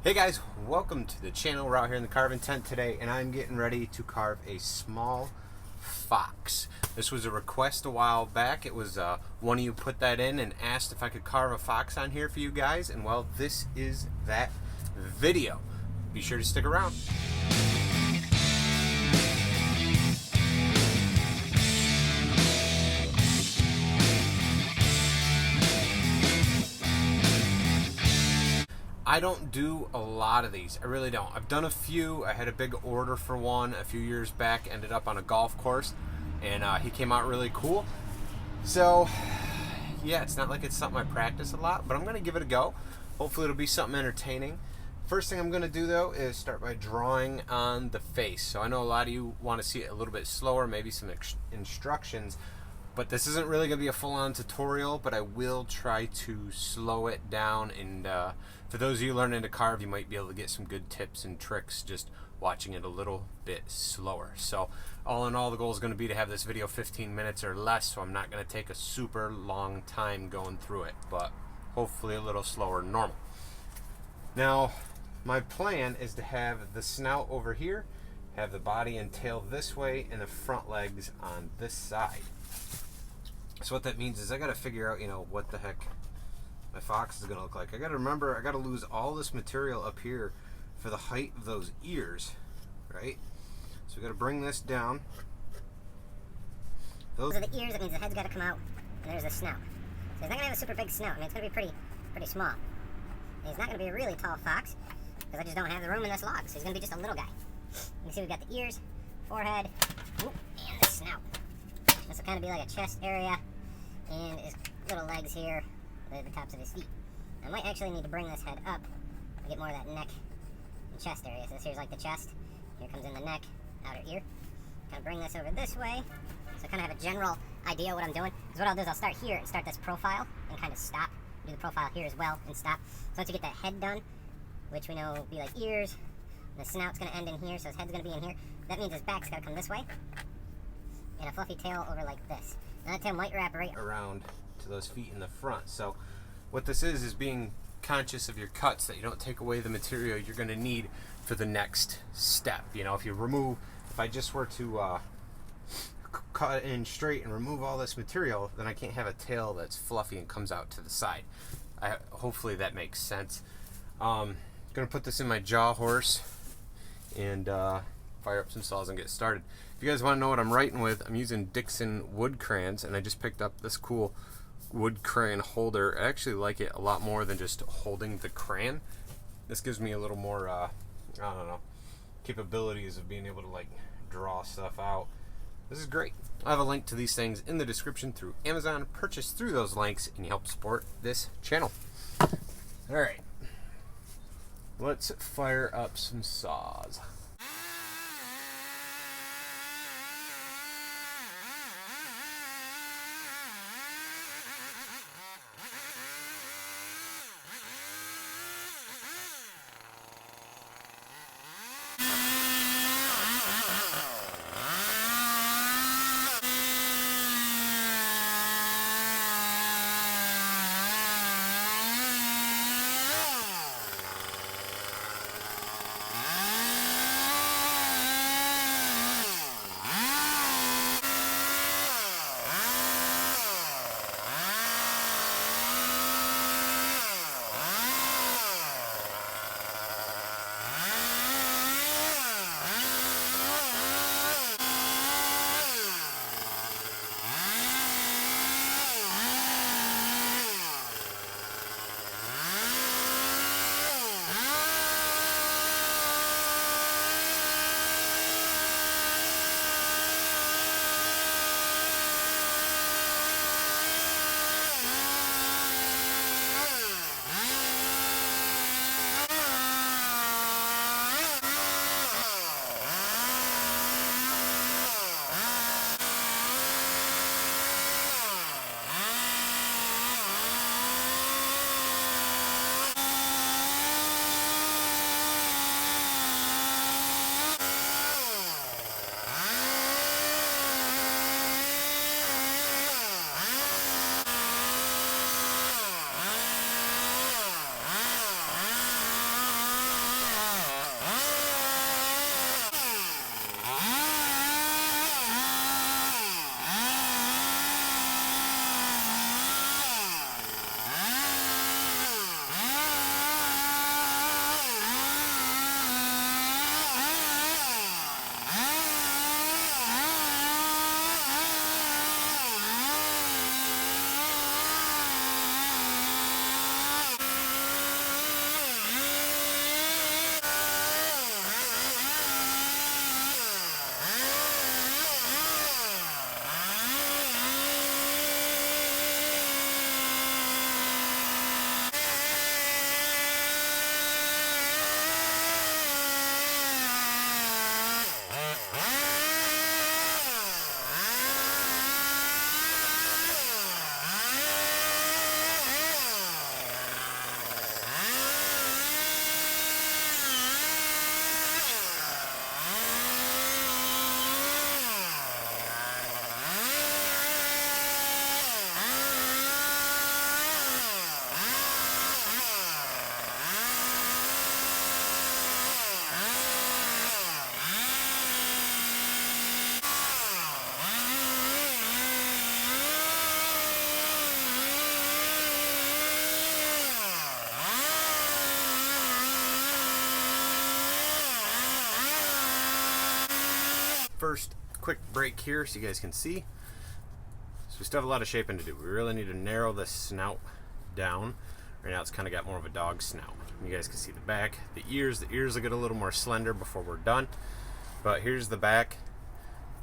Hey guys, welcome to the channel. We're out here in the carving tent today and I'm getting ready to carve a small fox. This was a request a while back. It was one of you put that in and asked if I could carve a fox on here for you guys, and well, this is that video. Be sure to stick around. I don't do a lot of these. I really don't. I've done a few. I had a big order for one a few years back. Ended up on a golf course, and he came out really cool. So, yeah, it's not like it's something I practice a lot, but I'm going to give it a go. Hopefully it'll be something entertaining. First thing I'm going to do, though, is start by drawing on the face. So I know a lot of you want to see it a little bit slower, maybe some instructions. But this isn't really going to be a full-on tutorial, but I will try to slow it down. And for those of you learning to carve, you might be able to get some good tips and tricks just watching it a little bit slower. So all in all, the goal is going to be to have this video 15 minutes or less, so I'm not going to take a super long time going through it, but hopefully a little slower than normal. Now, my plan is to have the snout over here, have the body and tail this way, and the front legs on this side. So what that means is I got to figure out, what the heck my fox is going to look like. I got to remember, I got to lose all this material up here for the height of those ears, right? So we got to bring this down. Those are the ears. That means the head's got to come out, and there's the snout. So he's not going to have a super big snout. I mean, it's going to be pretty small. And he's not going to be a really tall fox, because I just don't have the room in this log. So he's going to be just a little guy. You can see we've got the ears, forehead, and the snout. This will kind of be like a chest area, and his little legs here, the tops of his feet. I might actually need to bring this head up to get more of that neck and chest area. So this here's like the chest. Here comes in the neck, outer ear. Kind of bring this over this way, so I kind of have a general idea what I'm doing. Because what I'll do is I'll start here and start this profile and kind of stop. Do the profile here as well and stop. So once you get that head done, which we know will be like ears, and the snout's going to end in here, so his head's going to be in here. That means his back's got to come this way, and a fluffy tail over like this. Now that tail might wrap right around to those feet in the front. So what this is being conscious of your cuts, that you don't take away the material you're going to need for the next step. If I just were to cut in straight and remove all this material, then I can't have a tail that's fluffy and comes out to the side. Hopefully that makes sense. I'm going to put this in my jaw horse and fire up some saws and get started. If you guys want to know what I'm writing with, I'm using Dixon wood crayons, and I just picked up this cool wood crayon holder. I actually like it a lot more than just holding the crayon. This gives me a little more, capabilities of being able to draw stuff out. This is great. I have a link to these things in the description through Amazon. Purchase through those links and you help support this channel. Alright, let's fire up some saws. first quick break here so you guys can see. So we still have a lot of shaping to do. We really need to narrow the snout down. Right now it's kind of got more of a dog snout. You guys can see the back, the ears will get a little more slender before we're done. But here's the back.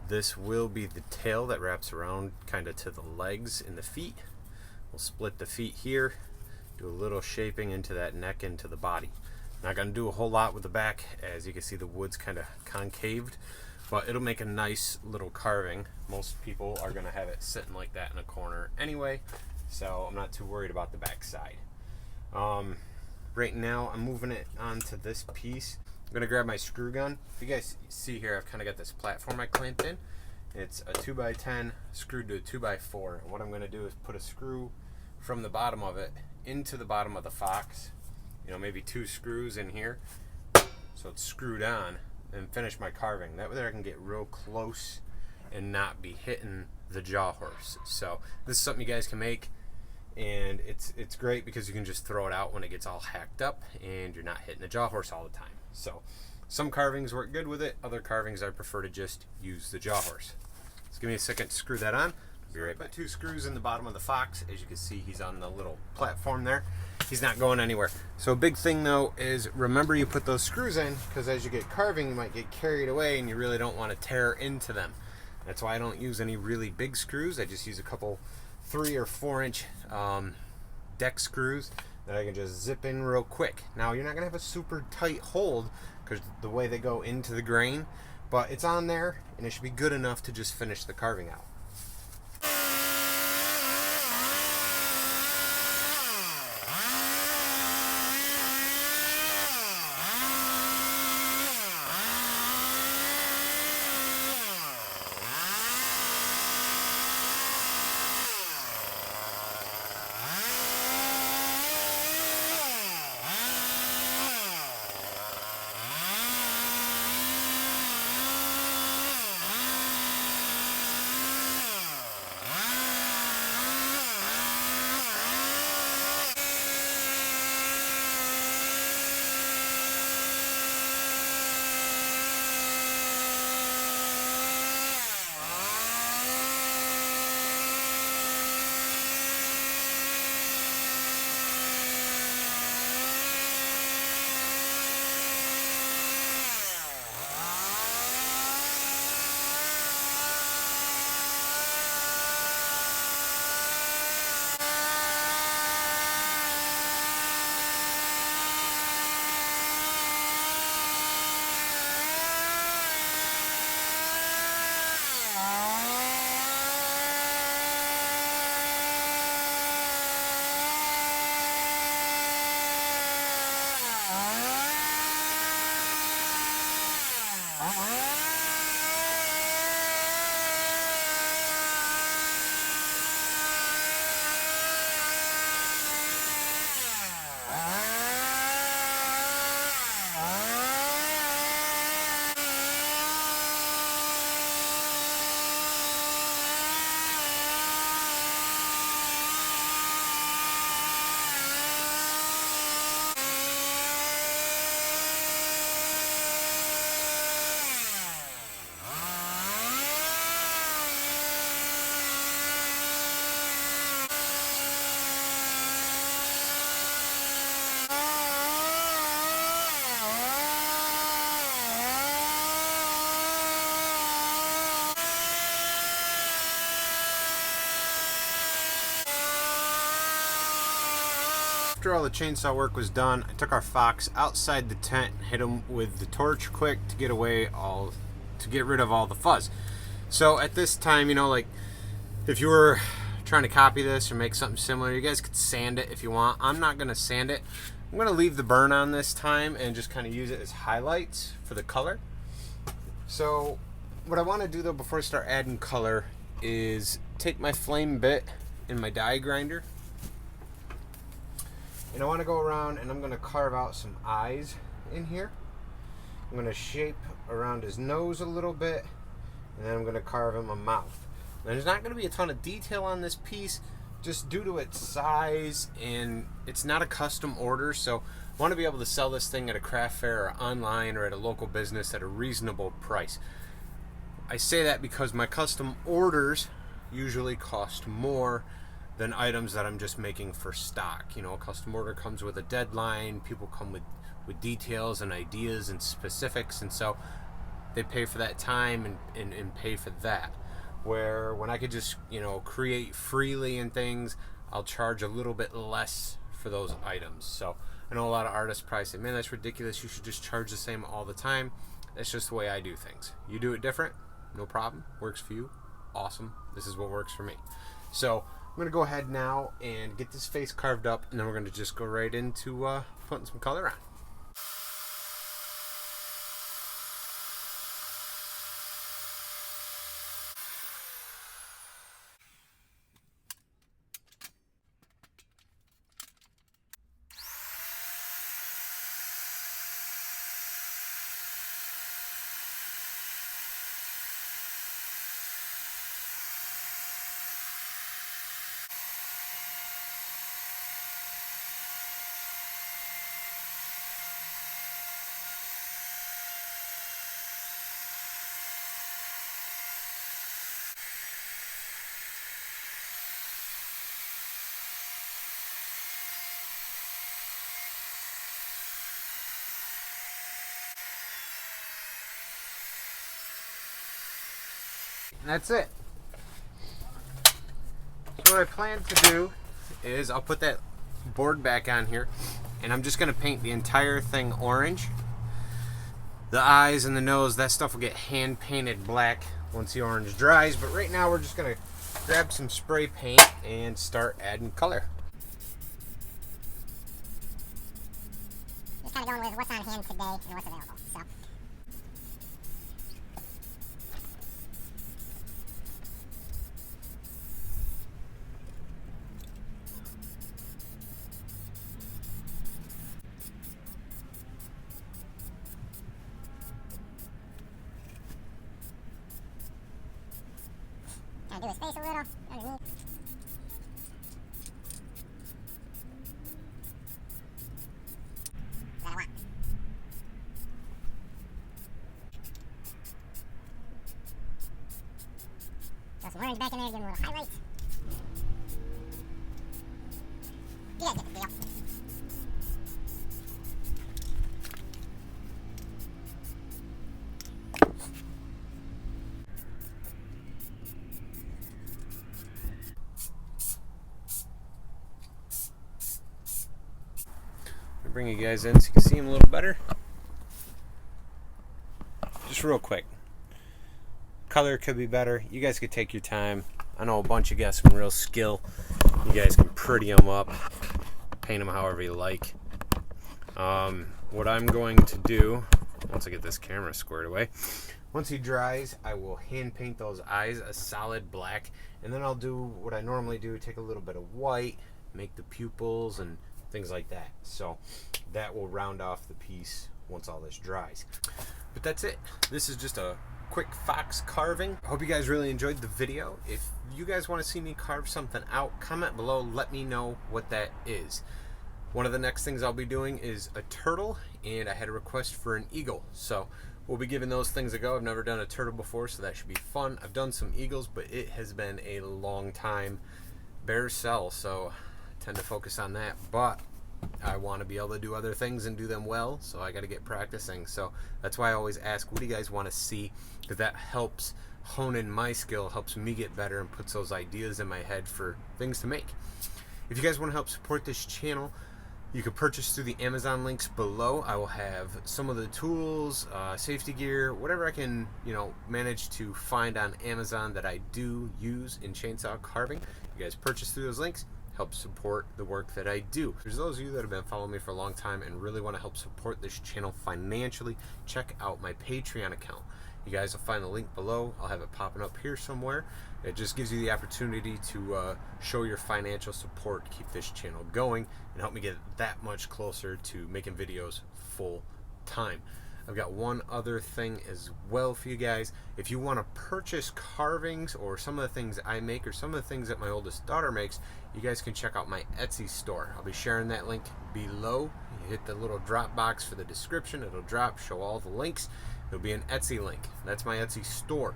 This will be the tail that wraps around kind of to the legs and the feet. We'll split the feet here, do a little shaping into that neck, into the body. Not going to do a whole lot with the back. As you can see, the wood's kind of concaved, but it'll make a nice little carving. Most people are going to have it sitting like that in a corner anyway, so I'm not too worried about the back side. Right now I'm moving it onto this piece. I'm going to grab my screw gun. If you guys see here, I've kind of got this platform I clamped in. It's a 2x10 screwed to a 2x4. And what I'm going to do is put a screw from the bottom of it into the bottom of the Fox. You know, maybe 2 screws in here, so it's screwed on, and finish my carving. That way I can get real close and not be hitting the jaw horse. So this is something you guys can make, and it's great because you can just throw it out when it gets all hacked up and you're not hitting the jaw horse all the time. So some carvings work good with it, other carvings I prefer to just use the jaw horse. So give me a second to screw that on. I'll be right back. 2 screws in the bottom of the Fox. As you can see, he's on the little platform there. He's not going anywhere. So a big thing though is remember you put those screws in, because as you get carving you might get carried away and you really don't want to tear into them. That's why I don't use any really big screws. I just use a couple 3 or 4 inch deck screws that I can just zip in real quick. Now you're not gonna have a super tight hold because the way they go into the grain, but it's on there and it should be good enough to just finish the carving out. After all the chainsaw work was done, I took our Fox outside the tent, hit him with the torch quick to get rid of all the fuzz. So at this time, you know, like if you were trying to copy this or make something similar, you guys could sand it if you want. I'm not gonna sand it. I'm gonna leave the burn on this time and just kind of use it as highlights for the color. So what I want to do though before I start adding color is take my flame bit and my die grinder, and I want to go around and I'm going to carve out some eyes in here. I'm going to shape around his nose a little bit, and then I'm going to carve him a mouth. Now, there's not going to be a ton of detail on this piece just due to its size, and it's not a custom order, so I want to be able to sell this thing at a craft fair or online or at a local business at a reasonable price. I say that because my custom orders usually cost more than items that I'm just making for stock. You know, a custom order comes with a deadline. People come with details and ideas and specifics, and so they pay for that time and pay for that. Where when I could just, you know, create freely and things, I'll charge a little bit less for those items. So I know a lot of artists probably say, man, that's ridiculous, you should just charge the same all the time. That's just the way I do things. You do it different, no problem, works for you, awesome. This is what works for me. So I'm going to go ahead now and get this face carved up, and then we're going to just go right into putting some color on. And that's it. So what I plan to do is I'll put that board back on here, and I'm just going to paint the entire thing orange. The eyes and the nose, that stuff will get hand painted black once the orange dries, but right now we're just going to grab some spray paint and start adding color. Just kind of going with what's on hand today and what's available. So. Kind of do his face a little underneath. That I want. Throw some orange back in there, give him a little highlight. You guys get the deal. Bring you guys in so you can see him a little better. Just real quick. Color could be better. You guys could take your time. I know a bunch of you got some real skill. You guys can pretty them up, paint them however you like. What I'm going to do, once I get this camera squared away, once he dries, I will hand paint those eyes a solid black, and then I'll do what I normally do, take a little bit of white, make the pupils and things like that. So that will round off the piece once all this dries. But that's it. This is just a quick fox carving. I hope you guys really enjoyed the video. If you guys want to see me carve something out, comment below, let me know what that is. One of the next things I'll be doing is a turtle, and I had a request for an eagle, so we'll be giving those things a go. I've never done a turtle before, so that should be fun. I've done some eagles, but it has been a long time. Bears sell, so I tend to focus on that, but I want to be able to do other things and do them well, so I got to get practicing. So that's why I always ask, what do you guys want to see? Because that helps hone in my skill, helps me get better, and puts those ideas in my head for things to make. If you guys want to help support this channel, you can purchase through the Amazon links below. I will have some of the tools, safety gear, whatever I can, manage to find on Amazon that I do use in chainsaw carving. You guys purchase through those links, help support the work that I do. There's those of you that have been following me for a long time and really want to help support this channel financially, check out my Patreon account. You guys will find the link below. I'll have it popping up here somewhere. It just gives you the opportunity to show your financial support to keep this channel going and help me get that much closer to making videos full time. I've got one other thing as well for you guys. If you want to purchase carvings or some of the things I make or some of the things that my oldest daughter makes, you guys can check out my Etsy store. I'll be sharing that link below. You hit the little drop box for the description. It'll drop, show all the links. There'll be an Etsy link. That's my Etsy store.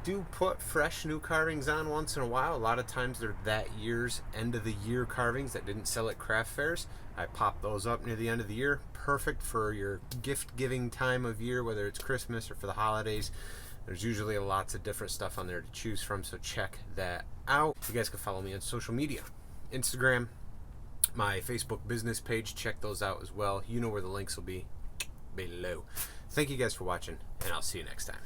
Do put fresh new carvings on once in a while. A lot of times they're that year's end of the year carvings that didn't sell at craft fairs. I pop those up near the end of the year. Perfect for your gift giving time of year, whether it's Christmas or for the holidays. There's usually lots of different stuff on there to choose from, so check that out. You guys can follow me on social media. Instagram, my Facebook business page, check those out as well. You know where the links will be below. Thank you guys for watching, and I'll see you next time.